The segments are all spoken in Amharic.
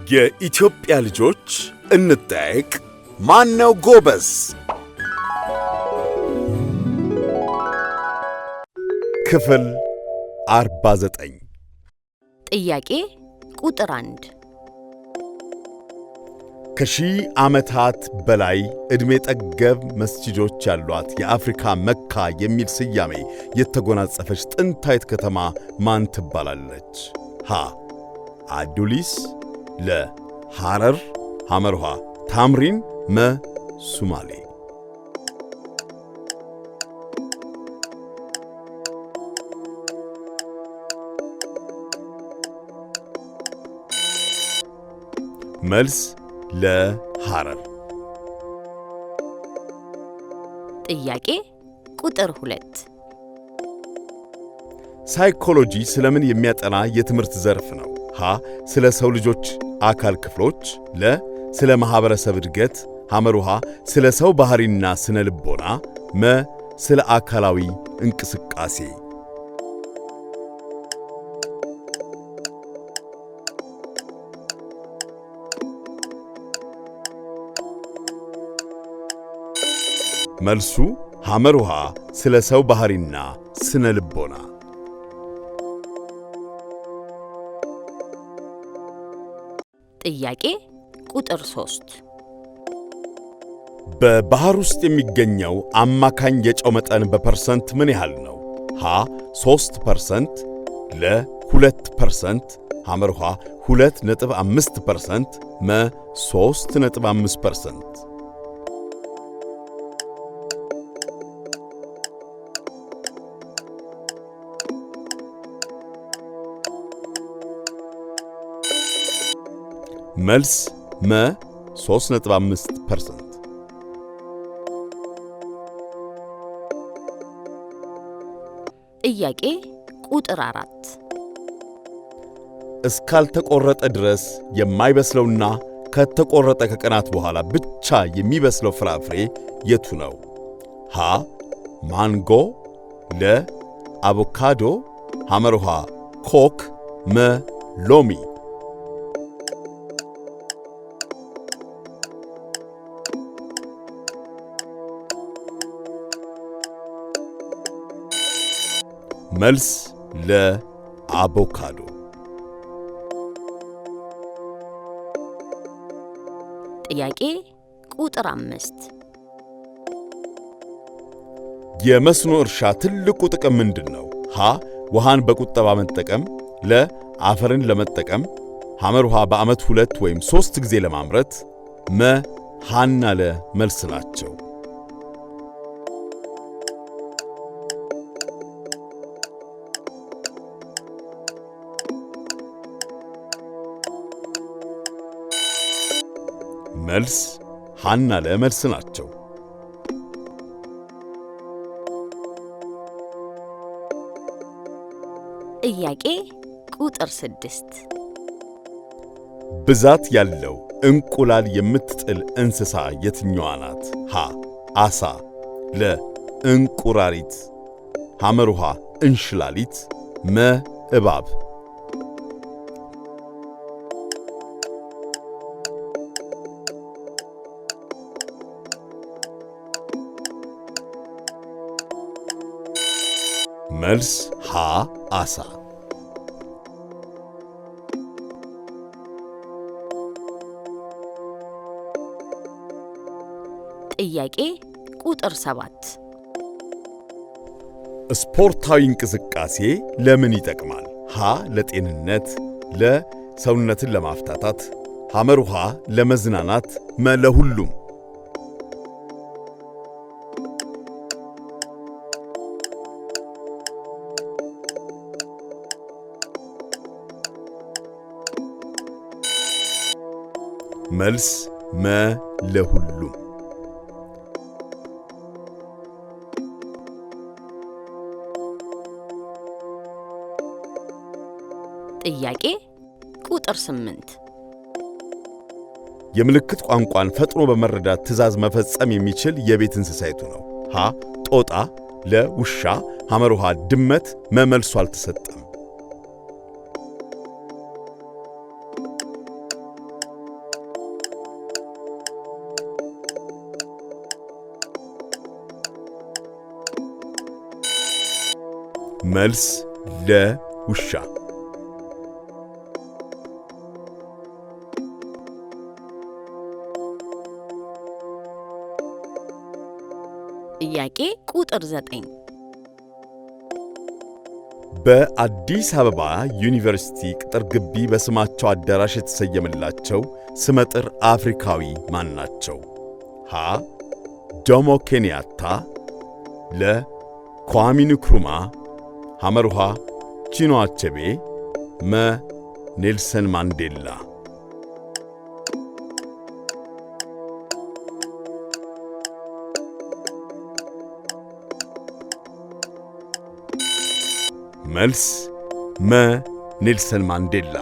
የኢትዮጵያ ልጆች እንጠይቅ ማነው ጎበዝ? ክፍል 49 ጥያቄ ቁጥር 1 ከሺህ ዓመታት በላይ ዕድሜ ጠገብ መስጂዶች ያሏት የአፍሪካ መካ የሚል ስያሜ የተጎናጸፈች ጥንታዊት ከተማ ማን ትባላለች? ሀ አዱሊስ፣ ለ ሐረር፣ ሐመርሃ ታምሪን፣ መ ሱማሌ። መልስ ለሐረር። ጥያቄ ቁጥር 2 ሳይኮሎጂ ስለምን የሚያጠና የትምህርት ዘርፍ ነው? ሀ ስለ ሰው ልጆች አካል ክፍሎች፣ ለ ስለ ማህበረሰብ እድገት፣ ሐመሩሃ ስለ ሰው ባህሪና ስነ ልቦና፣ መ ስለ አካላዊ እንቅስቃሴ። መልሱ ሐመሩሃ ስለ ሰው ባህሪና ስነ ልቦና። ጥያቄ ቁጥር 3 በባህር ውስጥ የሚገኘው አማካኝ የጨው መጠን በፐርሰንት ምን ያህል ነው? ሀ 3%፣ ለ 2%፣ ሐመርሃ 2.5%፣ መ 3.5%። መልስ መ 3.5%። ጥያቄ ቁጥር 4 እስካልተቆረጠ ድረስ የማይበስለውና ከተቆረጠ ከቀናት በኋላ ብቻ የሚበስለው ፍራፍሬ የቱ ነው? ሀ ማንጎ፣ ለ አቮካዶ፣ ሐመርሃ ኮክ፣ መ ሎሚ። መልስ ለአቮካዶ። ጥያቄ ቁጥር 5 የመስኖ እርሻ ትልቁ ጥቅም ምንድን ነው? ሀ ውሃን በቁጠባ መጠቀም፣ ለ አፈርን ለመጠቀም፣ ሐመርሃ በዓመት 2 ወይም 3 ጊዜ ለማምረት፣ መ ሐና ለ መልስ ናቸው። መልስ ሐና ለመልስ ናቸው። ጥያቄ ቁጥር 6 ብዛት ያለው እንቁላል የምትጥል እንስሳ የትኛዋ ናት? ሀ ዓሣ፣ ለ እንቁራሪት፣ ሐመርሃ እንሽላሊት፣ መ እባብ። መልስ ሀ ዓሣ። ጥያቄ ቁጥር 7 ስፖርታዊ እንቅስቃሴ ለምን ይጠቅማል? ሀ ለጤንነት፣ ለ ሰውነትን ለማፍታታት፣ ሐመርሃ ለመዝናናት፣ መ ለሁሉም። መልስ መ ለሁሉም። ጥያቄ ቁጥር 8 የምልክት ቋንቋን ፈጥኖ በመረዳት ትእዛዝ መፈጸም የሚችል የቤት እንስሳ የቱ ነው? ሀ ጦጣ፣ ለ ውሻ፣ ሐመርሃ ድመት፣ መ መልሱ አልተሰጠም። መልስ ለ ውሻ። ጥያቄ ቁጥር 9 በአዲስ አበባ ዩኒቨርሲቲ ቅጥር ግቢ በስማቸው አዳራሽ የተሰየመላቸው ስመጥር አፍሪካዊ ማን ናቸው? ሀ ጆሞ ኬንያታ፣ ለ ኳሚ ንክሩማ፣ ሐመሩሃ ቺኖ አቸቤ፣ መ ኔልሰን ማንዴላ። መልስ መ ኔልሰን ማንዴላ።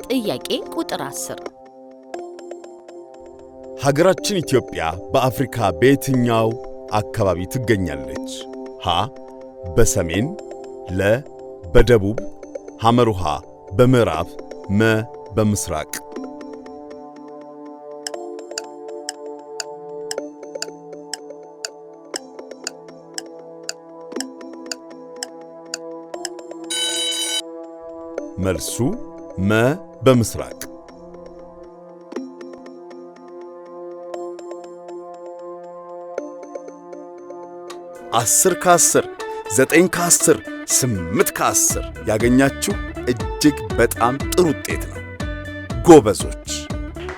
ጥያቄ ቁጥር 10 ሀገራችን ኢትዮጵያ በአፍሪካ በየትኛው አካባቢ ትገኛለች? ሀ በሰሜን፣ ለ በደቡብ፣ ሐመሩሃ በምዕራብ፣ መ በምስራቅ። መልሱ መ በምስራቅ። 10 ከ10 9 ከ10 8 ከ10 ያገኛችሁ እጅግ በጣም ጥሩ ውጤት ነው። ጎበዞች፣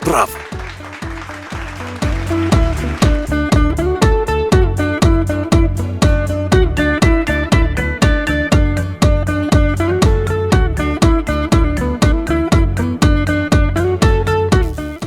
ብራቮ!